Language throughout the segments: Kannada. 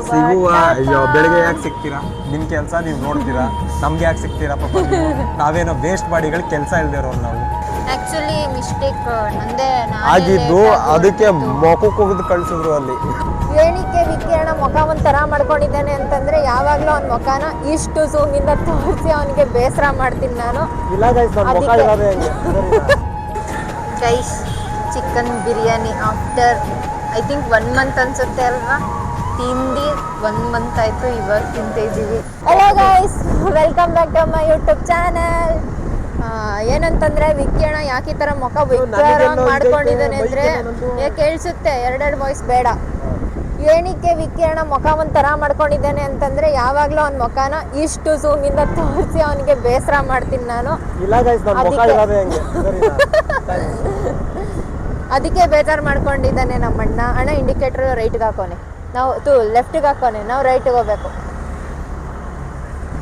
ಸಿಗುವ. ಅಯ್ಯೋ ಬೆಳಿಗ್ಗೆ ಯಾಕೆ ಸಿಗ್ತೀರಾ? ನಿಮ್ಮ ಕೆಲಸ ನೀವು ನೋಡ್ತೀರಾ, ನಮ್ಗೆ ಯಾಕೆ ಸಿಗ್ತೀರಾ ಪಾಪ ನೀವು? ನಾವೇನೋ ವೇಸ್ಟ್ ಬಾಡಿಗಳು ಕೆಲಸ ಇಲ್ದಿರೋರು ನಾವು. ಆಕ್ಚುಲಿ ಮಿಸ್ಟೇಕ್ ನಂದೇ ಆಗಿದ್ದು ಅದಕ್ಕೆ ಮೊಖಕ್ಕೆ ಹೋಗಿದ್ದು ಕಳ್ಸಿದ್ರು ಅಲ್ಲಿ. ಏನಕ್ಕೆ ವಿಕಿರಣ ಮುಖ ಒಂಥರ ಮಾಡ್ಕೊಂಡಿದ್ದಾನೆ ಅಂತಂದ್ರೆ ಯಾವಾಗ್ಲೂ ಅವ್ನ ಮುಖನ ಇಷ್ಟು ಝೂಮಿಂದ ತೋರಿಸಿ ಅವನಿಗೆ ಬೇಸರ ಮಾಡ್ತೀನಿ ನಾನು. Guys chicken biryani after I think 1 month ಅನ್ಸುತ್ತೆ ಅಲ್ವಾ ತಿಂದು. 1 ಮಂತ್ ಆಯ್ತು, ಇವಾಗ ತಿಂತಿದ್ದೀವಿ. Hello guys, welcome back to my YouTube channel. ಏನಂತಂದ್ರೆ ವಿಕಿರಣ ಯಾಕೆ ಈ ತರ ಮುಖ ಮಾಡ್ಕೊಂಡಿದ್ದಾನೆ ಅಂದ್ರೆ ಕೇಳಿಸುತ್ತೆ, ಎರಡೆರಡು ವಾಯ್ಸ್ ಬೇಡ. ಏನಕ್ಕೆ ವಿಕಿರಣ ಮುಖ ಒಂಥರ ಮಾಡ್ಕೊಂಡಿದ್ದಾನೆ ಅಂತಂದ್ರೆ ಯಾವಾಗ್ಲೂ ಅವ್ನ ಮುಖನ ಇಷ್ಟು ಝೂಮಿಂದ ತೋರಿಸಿ ಅವನಿಗೆ ಬೇಸರ ಮಾಡ್ತೀನಿ ನಾನು. ಅದಕ್ಕೆ ಬೇಜಾರು ಮಾಡ್ಕೊಂಡಿದ್ದಾನೆ ನಮ್ಮಣ್ಣ. ಅಣ್ಣ ಇಂಡಿಕೇಟರ್ ರೈಟ್ಗೆ ಹಾಕೋನೆ, ನಾವು ಲೆಫ್ಟಿಗೆ ಹಾಕೋನೆ, ನಾವು ರೈಟಿಗೆ ಹೋಗ್ಬೇಕು.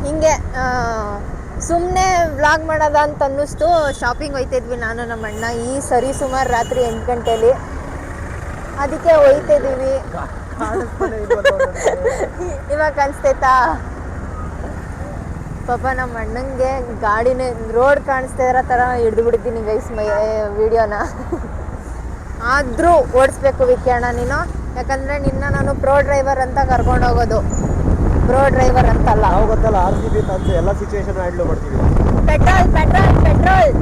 ಹಿಂಗೆ ಸುಮ್ಮನೆ ವ್ಲಾಗ್ ಮಾಡೋದ ಅಂತ ಅನ್ನಿಸ್ತು. ಶಾಪಿಂಗ್ ಹೋಯ್ತಿದ್ವಿ ನಾನು ನಮ್ಮಣ್ಣ ಈ ಸರಿ ಸುಮಾರು ರಾತ್ರಿ 8 ಗಂಟೆಲಿ. ಅದಕ್ಕೆ ಹೋಯ್ತಿದ್ದೀವಿ. ಇವಾಗ ಕಾಣಿಸ್ತೈತಾ? ಪಾಪ ನಮ್ಮ ಅಣ್ಣಂಗೆ ಗಾಡಿನೇ ರೋಡ್ ಕಾಣಿಸ್ತಾ ಇರೋ ಥರ ಹಿಡಿದು ಬಿಡ್ತೀನಿ ಗೈಸ್ ವಿಡಿಯೋನ. ಆದರೂ ಓಡಿಸ್ಬೇಕು ವಿಕಿರಣ ನೀನು, ಯಾಕಂದರೆ ನಿನ್ನ ನಾನು ಪ್ರೋ ಡ್ರೈವರ್ ಅಂತ ಕರ್ಕೊಂಡು ಹೋಗೋದು. ಪ್ರೋ ಡ್ರೈವರ್ ಅಂತಲ್ಲ, ಗೊತ್ತಲ್ಲ RCB ಎಲ್ಲ ಸಿಚುವೇಶನ್ ಹ್ಯಾಂಡಲ್ ಮಾಡ್ತೀವಿ. ಪೆಟ್ರೋಲ್ ಪೆಟ್ರೋಲ್ ಪೆಟ್ರೋಲ್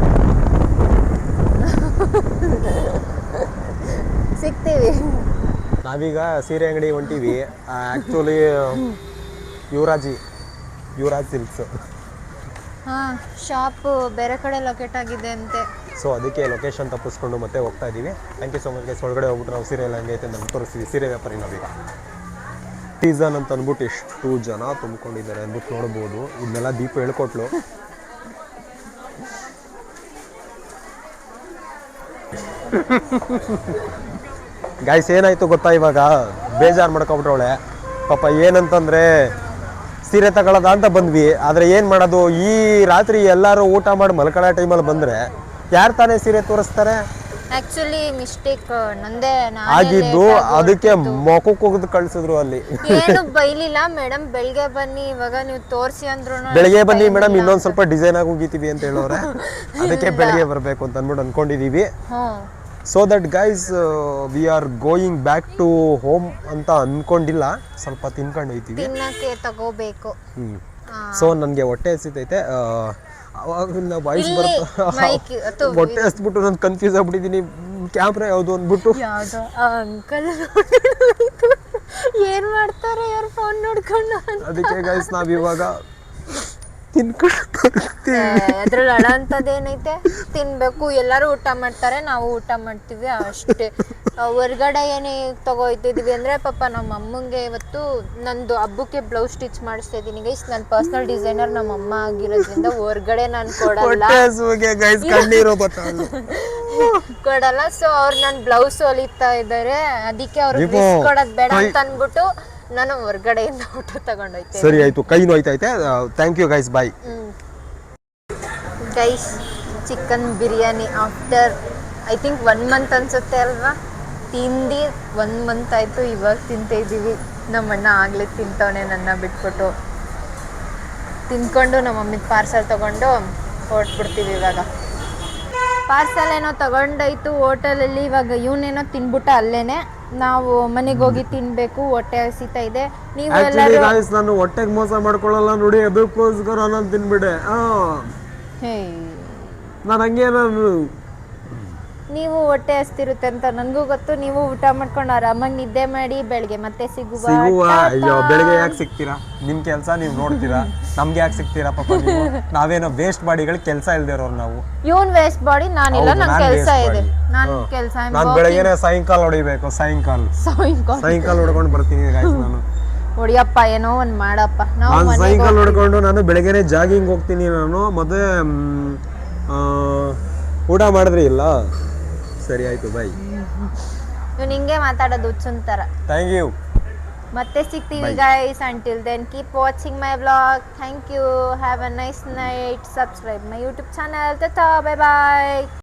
ಸಿಗ್ತೀವಿ. ನಾವೀಗ ಸೀರೆ ಅಂಗಡಿ ಹೊಂಟೀವಿ. ಆ್ಯಕ್ಚುಲಿ ಯುವರಾಜ್ ಸಿಲ್ಕ್ಸ್ ಶಾಪ್ ಬೇರೆ ಕಡೆ ಲೊಕೇಟ್ ಆಗಿದೆ ಅಂತೆ. ಸೊ ಅದಕ್ಕೆ ಲೊಕೇಶನ್ ತಪ್ಪಿಸ್ಕೊಂಡು ಮತ್ತೆ ಹೋಗ್ತಾ ಇದ್ದೀವಿ. Thank you so much guys. ಒಳಗಡೆ ಹೋಗ್ಬಿಟ್ಟು ನಾವು ಸೀರೆ ಎಲ್ಲ ಹಂಗೆ ಐತೆ ನಮ್ಗೆ ತೋರಿಸ್ತೀವಿ. ಸೀರೆ ವ್ಯಾಪಾರಿ ನಾವೀಗ ಸೀಸನ್ ಅಂತ ಅಂದ್ಬಿಟ್ಟು ಎಷ್ಟು ಜನ ತುಂಬಿಕೊಂಡಿದ್ದಾರೆ ಅಂದ್ಬಿಟ್ಟು ನೋಡ್ಬೋದು. ಇದನ್ನೆಲ್ಲ ದೀಪ ಹೇಳ್ಕೊಟ್ಲು. ಗಾಯ್ಸ್ ಏನಾಯ್ತು ಗೊತ್ತಾ, ಇವಾಗ ಬೇಜಾರು ಮಾಡ್ಕೊಬಿಟ್ರವಳೆ ಪಾಪ. ಏನಂತಂದರೆ ಸೀರೆ ತಗೊಳ್ಳೋದ ಅಂತ ಬಂದ್ವಿ, ಆದರೆ ಏನು ಮಾಡೋದು, ಈ ರಾತ್ರಿ ಎಲ್ಲರೂ ಊಟ ಮಾಡಿ ಮಲ್ಕೊಳ್ಳೋ ಟೈಮಲ್ಲಿ ಬಂದರೆ ಯಾರು ತಾನೇ ಸೀರೆ ತೋರಿಸ್ತಾರೆ? ಆಕ್ಚುಲಿ ಮಿಸ್ಟೇಕ್ ನಂದೇ ಆಗಿದ್ದು ಅದಕ್ಕೆ ಮೊಖಕ್ಕೆ ಹೋಗಿದ್ದು ಕಳ್ಸಿದ್ರು ಅಲ್ಲಿ. ಏನು ಬೈಲಿಲ್ಲ ಮೇಡಮ್, ಬೆಳಿಗ್ಗೆ ಬನ್ನಿ ಇವಾಗ ನೀವು ತೋರಿಸಿ ಅಂದ್ರು. ಬೆಳಿಗ್ಗೆ ಬನ್ನಿ ಮೇಡಮ್, ಇನ್ನೊಂದು ಸ್ವಲ್ಪ ಡಿಸೈನ್ ಆಗಿ ಹೋಗಿತೀವಿ ಅಂತ ಹೇಳೋರೆ. ಅದಕ್ಕೆ ಬೆಳಿಗ್ಗೆ ಬರಬೇಕು ಅಂತ ಅಂದ್ಬಿಟ್ಟು ಅನ್ಕೊಂಡಿದೀವಿ. So that guys we are going back to home ಅಂತ ಅನ್ಕೊಂಡಿಲ್ಲ, ಸ್ವಲ್ಪ ತಿನ್ಕೊಂಡು ಹೋಯ್ತೀವಿ, ತಿನ್ನಕ್ಕೆ ತಗೋಬೇಕು. ಸೊ ನನಗೆ ಹೊಟ್ಟೆ ಹಸಿತೈತೆ. ಅವಾಗಿಂದ ವಾಯ್ಸ್ ಬರುತ್ತೆ, ಹೊಟ್ಟೆ ಹಸ್ಬಿಟ್ಟು ನಾನು ಕನ್ಫ್ಯೂಸ್ ಆಗ್ಬಿಟ್ಟಿದ್ದೀನಿ. ಕ್ಯಾಮ್ರಾ ಯಾವುದು ಅಂದ್ಬಿಟ್ಟು ಅಂಕಲ್ ಏನ್ ಮಾಡ್ತಾರೆ ಯಾರು ಫೋನ್ ನೋಡ್ಕೊಂಡು. ಅದಕ್ಕೆ ಗೈಸ್ ನಾವ್ ಇವಾಗ ಅದ್ರಲ್ಲಿ ಅಡ ಅಂತದೇನೈತೆ, ತಿನ್ಬೇಕು. ಎಲ್ಲರೂ ಊಟ ಮಾಡ್ತಾರೆ, ನಾವು ಊಟ ಮಾಡ್ತೀವಿ ಅಷ್ಟೇ. ಹೊರ್ಗಡೆ ಏನೇ ತಗೋಯ್ತಿದ್ವಿ ಅಂದ್ರೆ ಪಾಪ ನಮ್ಮ ಅಮ್ಮಂಗೆ ಇವತ್ತು ನಂದು ಹಬ್ಬಕ್ಕೆ ಬ್ಲೌಸ್ ಸ್ಟಿಚ್ ಮಾಡಿಸ್ತಾ ಇದ್ದೀನಿ ಗೈಸ್. ನನ್ನ ಪರ್ಸನಲ್ ಡಿಸೈನರ್ ನಮ್ಮ ಅಮ್ಮ ಆಗಿರೋದ್ರಿಂದ ಹೊರ್ಗಡೆ ನಾನು ಕೊಡಲ್ಲ. ಸೊ ಅವ್ರು ನನ್ನ ಬ್ಲೌಸ್ ಹೊಲಿತಾ ಇದ್ದಾರೆ, ಅದಕ್ಕೆ ಅವ್ರಿಗೆ ಕೊಡೋದ್ ಬೇಡ ಅಂತ ಅನ್ಬಿಟ್ಟು ನಾನು ಹೊರ್ಗಡೆಯಿಂದ ಊಟ ತಗೊಂಡೋಯ್ತೆ. ಸರಿ ಆಯ್ತು, ಕೈ ನೋಯ್ತೈತೆ. Thank you guys, bye. Guys chicken biryani after I think 1 month ಅನ್ಸುತ್ತೆ ಅಲ್ವಾ ತಿಂದು. 1 ಮಂತ್ ಆಯ್ತು, ಇವಾಗ ತಿಂತಿದ್ದೀವಿ. ನಮ್ಮಣ್ಣ ಆಗ್ಲೇ ತಿಂತವನೆ ನನ್ನ ಬಿಟ್ಬಿಟ್ಟು. ತಿನ್ಕೊಂಡು ನಮ್ಮ ಮಮ್ಮಿಗೆ ಪಾರ್ಸಲ್ ತಗೊಂಡು ಹೊರಟ್ಬಿಡ್ತೀವಿ. ಇವಾಗ ಪಾರ್ಸಲ್ ಏನೋ ತಗೊಂಡಾಯ್ತು ಹೋಟೆಲಲ್ಲಿ. ಇವಾಗ ಇವನೇನೋ ತಿನ್ಬಿಟ್ಟ ಅಲ್ಲೇನೆ. ನಾವು ಮನೆಗೆ ಹೋಗಿ ತಿನ್ಬೇಕು, ಹೊಟ್ಟೆ ಹಸಿತಾ ಇದೆ. ನೀವು ಎಲ್ಲರೂ ನಾನು ಹೊಟ್ಟೆಗೆ ಮೋಸ ಮಾಡ್ಕೊಳ್ಳಲ್ಲ ನೋಡಿ, ಅದಕ್ಕೋಸ್ಕರ ನಾನು ತಿನ್ಬಿಡೆ. ನಾನು ಹಂಗೆ ನೀವು ಹೊಟ್ಟೆ ಹಸ್ತಿರುತ್ತೆ ಅಂತ ನನಗೂ ಗೊತ್ತು. ನೀವು ಊಟ ಮಾಡ್ಕೊಂಡು ಆರಾಮಾಗಿ ನಿದ್ದೆ ಮಾಡಿ ಬೆಳಗ್ಗೆ ಮತ್ತೆ ಸಿಗುವ. ಅಯ್ಯೋ ಬೆಳಿಗ್ಗೆ ಯಾಕೆ ಸಿಗ್ತೀರಾ? ನಿಮ್ಮ ಕೆಲಸ ನೀವು ನೋಡ್ತೀರಾ, ನಮ್ಗೆ ಯಾಕೆ ಸಿಗ್ತೀರಾ ಪಾಪ ನೀವು? ನಾವೇನೋ ವೇಸ್ಟ್ ಬಾಡಿಗಳು ಕೆಲಸ ಇಲ್ದಿರೋರು ನಾವು. ಇವನ್ ವೇಸ್ಟ್ ಬಾಡಿ, ನಾನಿಲ್ಲ, ನನ್ನ ಕೆಲಸ ಇದೆ. ನಾನು ಕೆಲಸ ನಾನು ಬೆಳಗ್ಗೆನೆ ಸಾಯಂಕಾಲ ಹೊಡಿಬೇಕು. ಸಾಯಂಕಾಲ ಹೊಡ್ಕೊಂಡು ಬರ್ತೀನಿ ಗಾಯ್ಸ್ ನಾನು. ಹೊಡಿಯಪ್ಪ, ಏನೋ ಒಂದು ಮಾಡಪ್ಪ. ನಾನು ಸಾಯಂಕಾಲ ಹೊಡ್ಕೊಂಡು ನಾನು ಬೆಳಗ್ಗೆನೆ ಜಾಗಿಂಗ್ ಹೋಗ್ತೀನಿ. ನಾನು ಮತ್ತೆ ಊಟ ಮಾಡಿದ್ರಿ ಇಲ್ಲ? ಸರಿ ಆಯ್ತು, ಬೈ. ಇವ್ನು ಹಿಂಗೆ ಮಾತಾಡೋದು ಹುಚ್ಚುಂತರ. Thank you. ಮತ್ತೆ ಸಿಗ್ತೀವಿ guys. Until then keep watching my vlog. Thank you. Have a nice night. Subscribe my YouTube channel. Tata, bye bye.